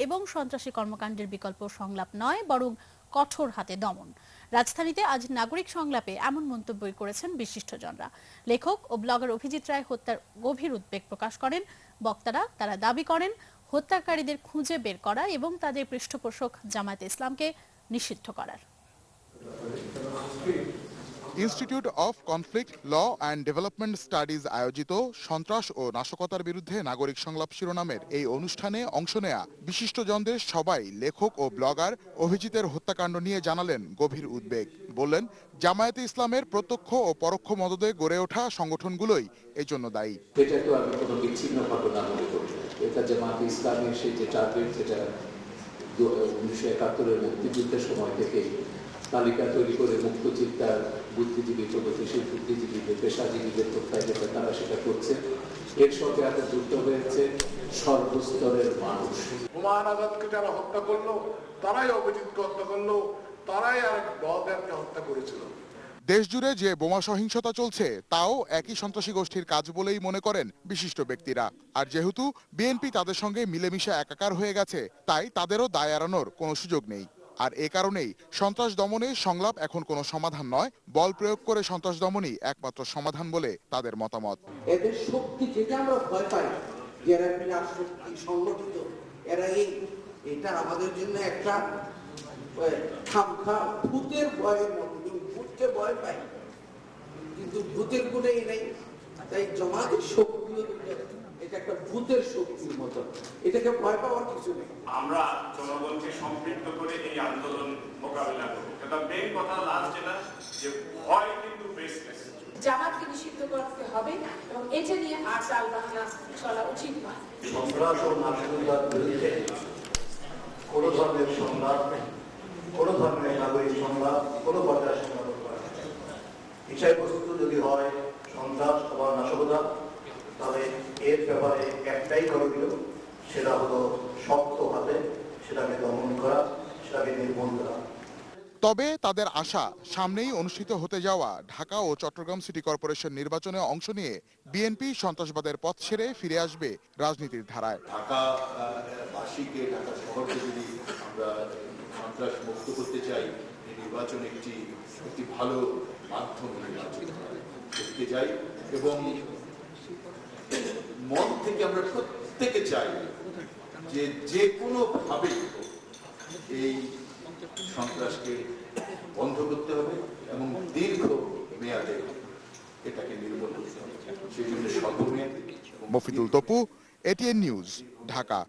এবং সন্ত্রাসী কর্মকাণ্ডের বিকল্প সংলাপ নয়, বরং কঠোর হাতে দমন। রাজধানীতে আজ নাগরিক সংলাপে এমন মন্তব্যই করেছেন বিশিষ্টজনরা। লেখক ও ব্লগার অভিজিৎ রায় হত্যার গভীর উদ্বেগ প্রকাশ করেন বক্তারা। তারা দাবি করেন হত্যাকারীদের খুঁজে বের করা এবং তাদের পৃষ্ঠপোষক জামায়াতে ইসলামকে নিষিদ্ধ করার। Institute of conflict law and development studies আয়োজিত সন্ত্রাস ও নাশকতার বিরুদ্ধে নাগরিক সংলাপ শিরোনামের এই অনুষ্ঠানে অংশ নেয়া বিশিষ্টজনদের সবাই লেখক ও ব্লগার অভিজিতের হত্যাকাণ্ড নিয়ে জানালেন গভীর উদ্বেগ। বললেন, জামায়াতে ইসলামের প্রত্যক্ষ ও পরোক্ষ মদদে গড়ে ওঠা সংগঠনগুলোই এই জন্য দায়ী। এটা তো আমি কোনো বিচ্ছিন্ন ঘটনা মনে করি না। এটা জামায়াতে ইসলামের সেই যে টার্গেট, যেটা 1971-এর মুক্তিযুদ্ধের সময় থেকেই তালিকা তৈরি করে মুক্তচিন্তার বুদ্ধিজীবী, প্রগতিশীল বুদ্ধিজীবীদের, পেশাজীবীদের হত্যায় যেটা তারা সেটা করছে। এর সঙ্গে এত যুক্ত হয়েছে সর্বস্তরের মানুষ। হুমায়ুন আজাদকে যারা হত্যা করলো, তারাই অভিজিৎকে হত্যা করলো, তারাই আরেক ব্লগারকে হত্যা করেছিল। দেশজুড়ে যে বোমা সহিংসতা চলছে তাও একই সন্ত্রাসী গোষ্ঠীর কাজ বলেই মনে করেন বিশিষ্ট ব্যক্তিরা। আর যেহেতু বিএনপি তাদের সঙ্গে মিলেমিশে একাকার হয়ে গেছে, তাই তাদেরও দায় এড়ানোর কোনো সুযোগ নেই। আর এ কারণেই সন্ত্রাস দমনে সংলাপ এখন কোনো সমাধান নয়, বল প্রয়োগ করে সন্ত্রাস দমনই একমাত্র সমাধান বলে তাদের মতামত। এদের শক্তি যেটা আমরা ভয় পাই, এরা বিরাট শক্তি সংগঠিত, এরা এটা আমাদের জন্য একটা খামখা ভূতের ভয়ের মতো। ভূতকে ভয় পাই, কিন্তু ভূতের গুণেই নেই। তাই জমাতের শক্তি এটা একটা ভূতের শক্তির মতো, এটাকে ভয় পাওয়ার কিছু নেই। আমরা জনগণকে সম্পৃক্ত করে এই আন্দোলন মোকাবিলা করব। এটা মেইন কথা লাস্ট যেটা, যে ভয় কিন্তু বেসলেস। জামাতকে নিষিদ্ধ করতে হবে এবং এটা নিয়ে আর চাল বাংলা চলা উচিত নয়। সন্ত্রাস ও নাশকতার বিরুদ্ধে কোনো ধরনের সংলাপ, কোনো ধরনের নাগরিক সংলাপ, কোনো পর্যায়ে সংলাপ করা বিষয়বস্তু যদি হয় সন্ত্রাস বা নাশকতা, তাহলে এর ব্যাপারে একটাই করণীয়, সেটা হলো শক্ত হাতে সেটাকে দমন করা, সেটাকে নির্মূল করা। তবে তাদের আশা, সামনেই অনুষ্ঠিত হতে যাওয়া ঢাকা ও চট্টগ্রাম সিটি কর্পোরেশন নির্বাচনে অংশ নিয়ে বিএনপি সন্ত্রাসবাদের পথ ছেড়ে ফিরে আসবে রাজনীতির ধারায়। ঢাকাবাসীকে, ঢাকা শহরকে যদি আমরা সন্ত্রাস মুক্ত করতে চাই, এই নির্বাচন একটি ভালো মাধ্যম নির্বাচন করতে চাই এবং মন থেকে আমরা প্রত্যেকে চাই যে কোনোভাবে এই সন্ত্রাসকে বন্ধ করতে হবে এবং দীর্ঘ মেয়াদে এটাকে নির্মূল করতে হবে। সেই জন্য সর্বমেয়াদী। Mofidul Tapu, ATN news, Dhaka.